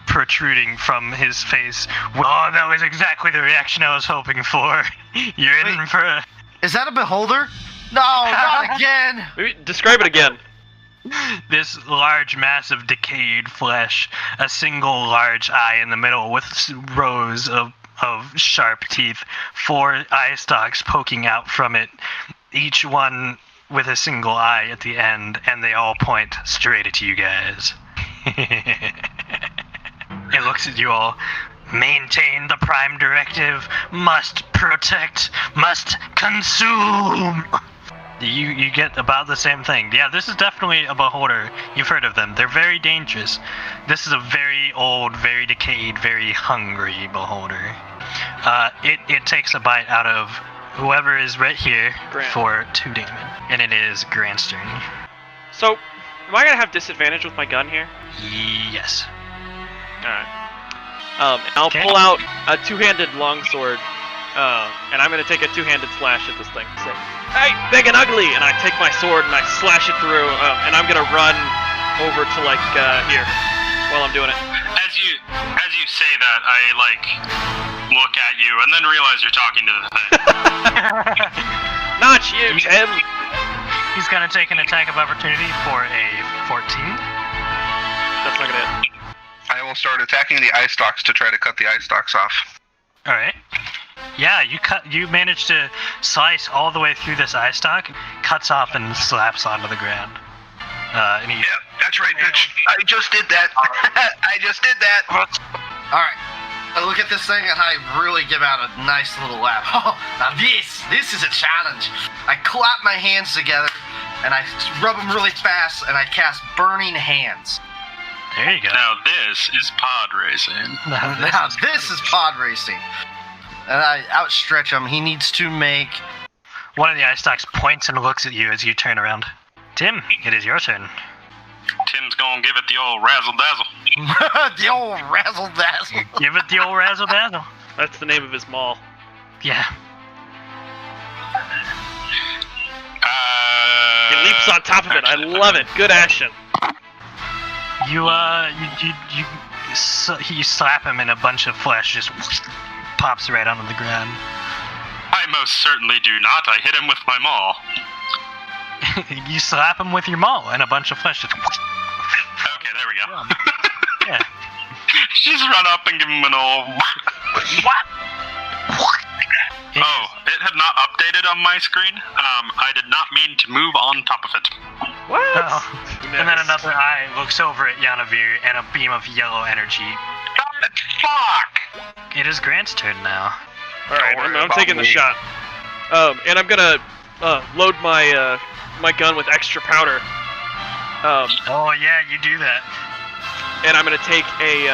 protruding from his face. Oh, that was exactly the reaction I was hoping for. You're in for a... Is that a beholder? No, not again. Maybe describe it again. This large mass of decayed flesh, a single large eye in the middle with rows of sharp teeth, 4 eye stalks poking out from it, each one with a single eye at the end, and they all point straight at you guys. It looks at you all. Maintain the prime directive, must protect, must consume. You get about the same thing. Yeah, this is definitely a beholder. You've heard of them. They're very dangerous. This is a very old, very decayed, very hungry beholder. It takes a bite out of whoever is right here Grant. for 2 damage, and it is Grant's turn. So, am I gonna have disadvantage with my gun here? Yes. Alright. And I'll Okay. pull out a 2-handed longsword, and I'm gonna take a 2-handed slash at this thing. Say, hey, big and ugly! And I take my sword and I slash it through, and I'm gonna run over to, like, here, while I'm doing it. As you say that, I look at you and then realize you're talking to the thing. Not you, Tim! He's gonna take an attack of opportunity for a 14. That's not gonna hit. I will start attacking the eye stalks to try to cut the eye stalks off. All right. Yeah, you managed to slice all the way through this eye stalk, cuts off and slaps onto the ground. And he, Yeah, that's right, bitch. I just did that. I just did that. Alright. I look at this thing and I really give out a nice little laugh. Oh, now this is a challenge. I clap my hands together and I rub them really fast and I cast Burning Hands. there you go. Now this is pod racing. Now this is pod racing. And I outstretch him. He needs to make... One of the eye stalks points and looks at you as you turn around. Tim, it is your turn. Tim's gonna give it the old razzle dazzle. the old razzle dazzle. Give it the old razzle dazzle. That's the name of his mall. Yeah. He leaps on top of it. I love it. Good action. You slap him and a bunch of flesh just pops right onto the ground. I most certainly do not. I hit him with my maul. You slap him with your maul and a bunch of flesh just... Okay, there we go. Yeah. Just run up and give him an old... Oh, it had not updated on my screen. I did not mean to move on top of it. What? Oh. And then another eye looks over at Yanuvir and a beam of yellow energy. Fuck! It is Grant's turn now. Alright, Don't worry I'm about taking the me. shot. And I'm gonna load my my gun with extra powder. Oh yeah, you do that. And I'm gonna take a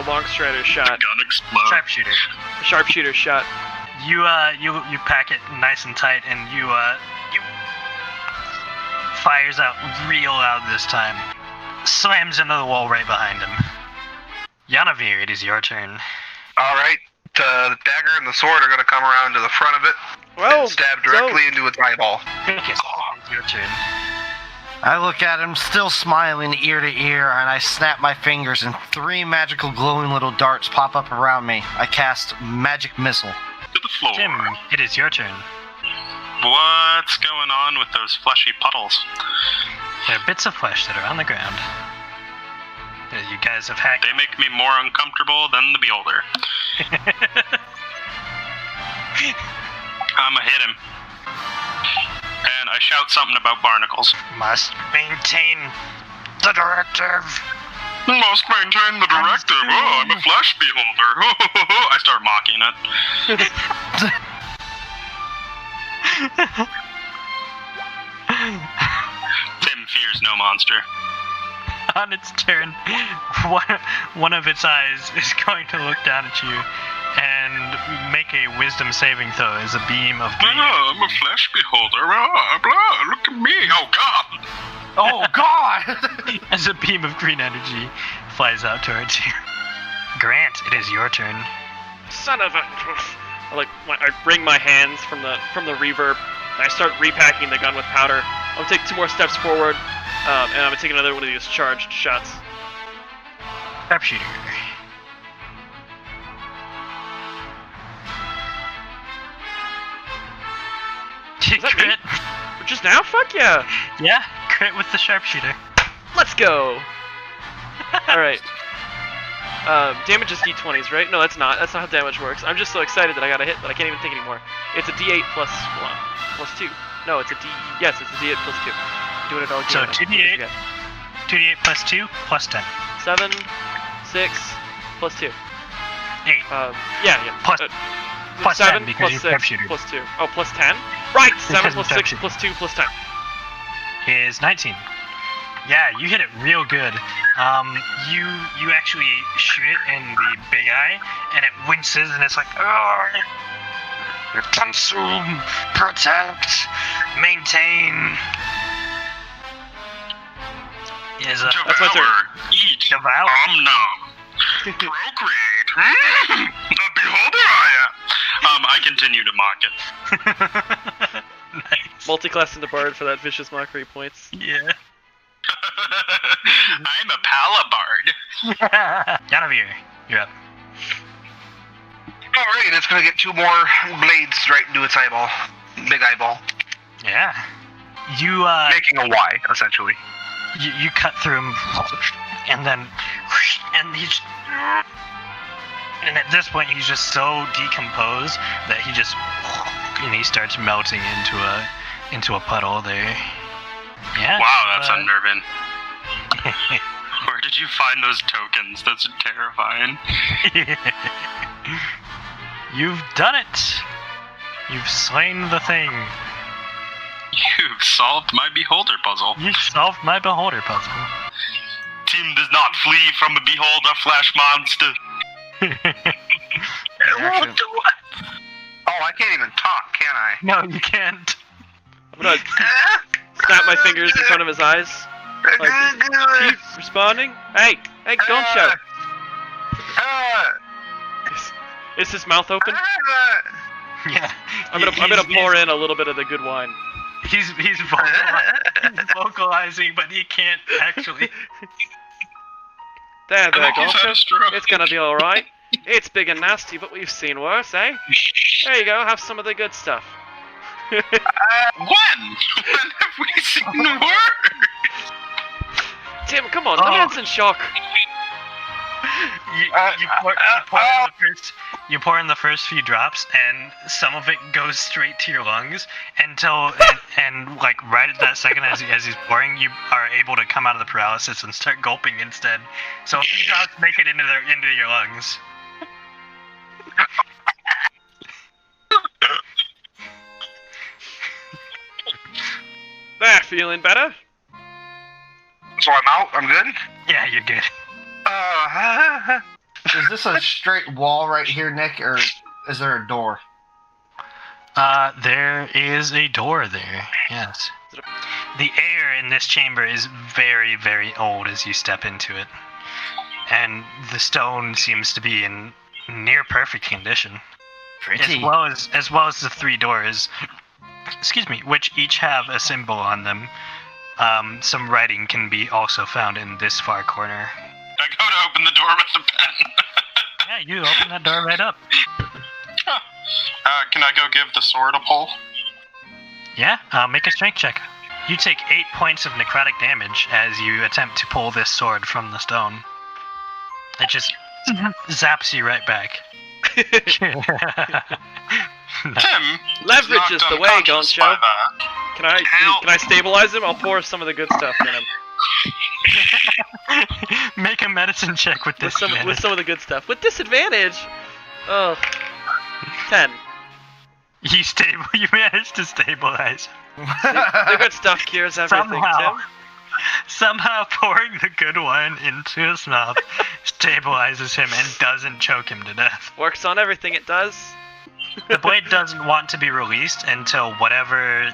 long strider shot, Gun explode. Sharpshooter. a sharpshooter shot. You pack it nice and tight, and you fires out real loud this time. Slams into the wall right behind him. Yanuvir, it is your turn. Alright, the dagger and the sword are going to come around to the front of it and stab directly into its eyeball. Lucas, it is your turn. I look at him, still smiling ear to ear, and I snap my fingers, and 3 magical glowing little darts pop up around me. I cast Magic Missile. To the floor. Jim, it is your turn. What's going on with those fleshy puddles? There are bits of flesh that are on the ground. You guys have hacked. They make me more uncomfortable than the beholder. I'ma hit him. And I shout something about barnacles. Must maintain the directive. Must maintain the directive. Oh, I'm a flesh beholder. I start mocking it. Tim fears no monster. On its turn, one of its eyes is going to look down at you and make a wisdom saving throw as a beam of green. Oh, I'm a flesh beholder. Oh, blah, look at me. Oh, God. Oh, God! As a beam of green energy flies out towards you. Grant, it is your turn. Son of a! I wring my hands from the reverb, and I start repacking the gun with powder. I'll take 2 more steps forward, and I'm gonna take another one of these charged shots. Sharpshooter. Is that me? Just now? Fuck yeah! Yeah, crit with the sharpshooter. Let's go! Alright. Damage is d20s, right? No, that's not. That's not how damage works. I'm just so excited that I got a hit that I can't even think anymore. It's a d8 plus 1. Plus 2. No, it's a d... Yes, it's a d8 plus 2. Doing it all So again. 2d8, 2d8 plus 2, plus 10. 7, 6, plus 2. 8. Yeah. Plus- plus 7 10 because plus you're 6 sharpshooter. plus 2. Oh, plus 10? Right! 7 plus 6 plus 2 plus 10. Is 19. Yeah, you hit it real good. You actually shoot it in the big eye, and it winces, and it's like, consume, protect, maintain. That's my turn. Eat. Devour. Nom. Procreate. The beholder I am. I continue to mock it. Nice. Multi-class into Bard for that vicious mockery points. Yeah. I'm a palabard. Yanuvir, you're up. Alright, it's gonna get 2 more blades right into its eyeball. Big eyeball. Yeah. You, Making a Y, essentially. you cut through him, and then, and he's, and at this point he's just so decomposed that he starts melting into a puddle there. Yeah. Wow, that's unnerving. Where did you find those tokens? That's terrifying. You've done it. You've slain the thing. You've solved my beholder puzzle. You solved my beholder puzzle. Tim does not flee from a beholder flash monster. Oh, I can't even talk, can I? No, you can't. I'm gonna snap my fingers in front of his eyes. Like, keep responding. Hey, don't shout. Is his mouth open? Yeah. I'm gonna pour in a little bit of the good wine. He's vocalizing, but he can't actually. He's There, had a Goncho. stroke. It's gonna be alright. It's big and nasty, but we've seen worse, eh? There you go, have some of the good stuff. When? When have we seen worse? Tim, come on, the man's in shock. You pour in the first few drops, and some of it goes straight to your lungs and like right at that second as he's pouring, you are able to come out of the paralysis and start gulping instead. So a few drops make it into your lungs. There, feeling better? So I'm out? I'm good? Yeah, you're good. Is this a straight wall right here, Nick, or is there a door? There is a door there, yes. The air in this chamber is very, very old as you step into it. And the stone seems to be in near perfect condition. Pretty. As well as the 3 doors, which each have a symbol on them. Some writing can be also found in this far corner. I go to open the door with the pen. Yeah, you open that door right up. Can I go give the sword a pull? Yeah, make a strength check. You take 8 points of necrotic damage as you attempt to pull this sword from the stone. It just zaps you right back. Tim, Leverage is the way, unconscious Goncho. by that. Can I stabilize him? I'll pour some of the good stuff in him. Make a medicine check with this. With some of the good stuff. With disadvantage? Oh. 10. You managed to stabilize. The good stuff cures everything, Tim. Somehow pouring the good wine into his mouth stabilizes him and doesn't choke him to death. Works on everything it does. The blade doesn't want to be released until whatever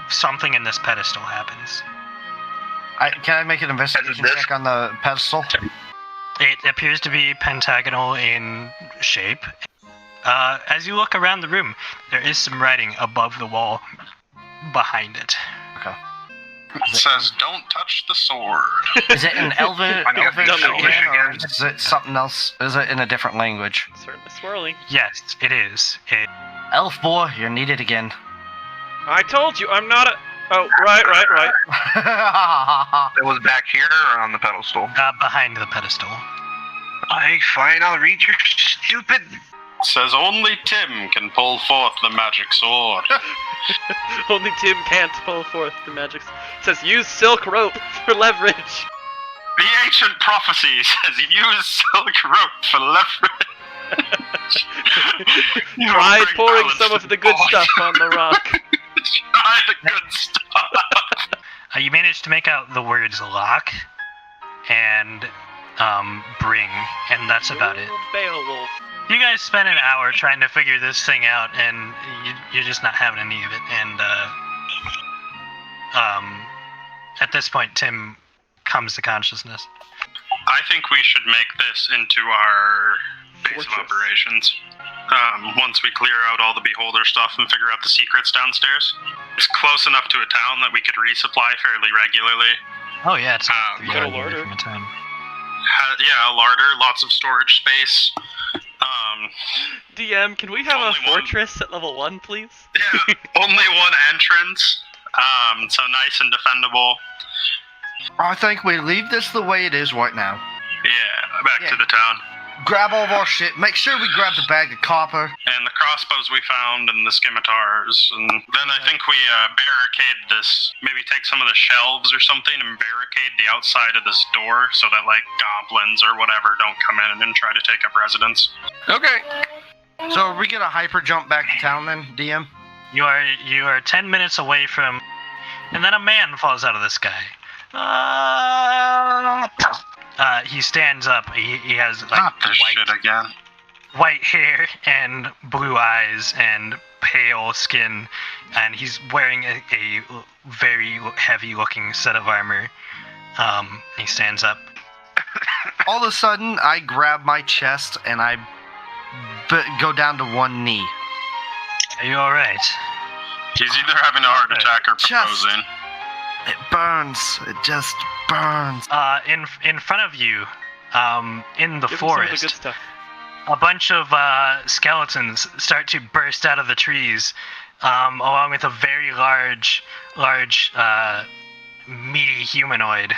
something in this pedestal happens. Can I make an investigation check on the pedestal? It appears to be pentagonal in shape. As you look around the room, there is some writing above the wall behind it. Okay. It says, "Don't touch the sword." Is it in Elvish dummy again, or is it something else? Is it in a different language? Certainly swirling. Yes, it is. Elf boy, you're needed again. I told you, I'm not a... Oh, right. It was back here or on the pedestal? Behind the pedestal. Alright, fine, I'll read your stupid... It says only Tim can pull forth the magic sword. Only Tim can't pull forth the magic... It says use silk rope for leverage. The ancient prophecy says use silk rope for leverage. Try Bring pouring balance some to of the good ball. stuff on the rock. Try the good stuff. You managed to make out the words lock and bring, and that's about it. Beowulf. You guys spent an hour trying to figure this thing out, and you're just not having any of it. And at this point, Tim comes to consciousness. I think we should make this into our base Fortress. of operations. Once we clear out all the beholder stuff and figure out the secrets downstairs. It's close enough to a town that we could resupply fairly regularly. Oh yeah, it's Got a larder. from a town. Yeah, a larder, lots of storage space. DM, can we have Only a one. fortress at level 1, please? Yeah, only one entrance. So nice and defendable. I think we leave this the way it is right now. Yeah, back Yeah. to the town. Grab all of our shit. Make sure we grab the bag of copper. And the crossbows we found and the scimitars. And then I think we barricade this, maybe take some of the shelves or something and barricade the outside of this door so that, like, goblins or whatever don't come in and try to take up residence. Okay. So are we gonna hyper jump back to town then, DM? You are 10 minutes away from, and then a man falls out of the sky. He stands up. He has like Not this shit again. white hair and blue eyes and pale skin, and he's wearing a very heavy-looking set of armor. He stands up. All of a sudden, I grab my chest and I go down to one knee. Are you all right? He's either having a heart attack or Just- proposing. It burns. It just burns. In front of you, in the Give him some of the forest, good stuff. a bunch of skeletons start to burst out of the trees, along with a very large, meaty humanoid.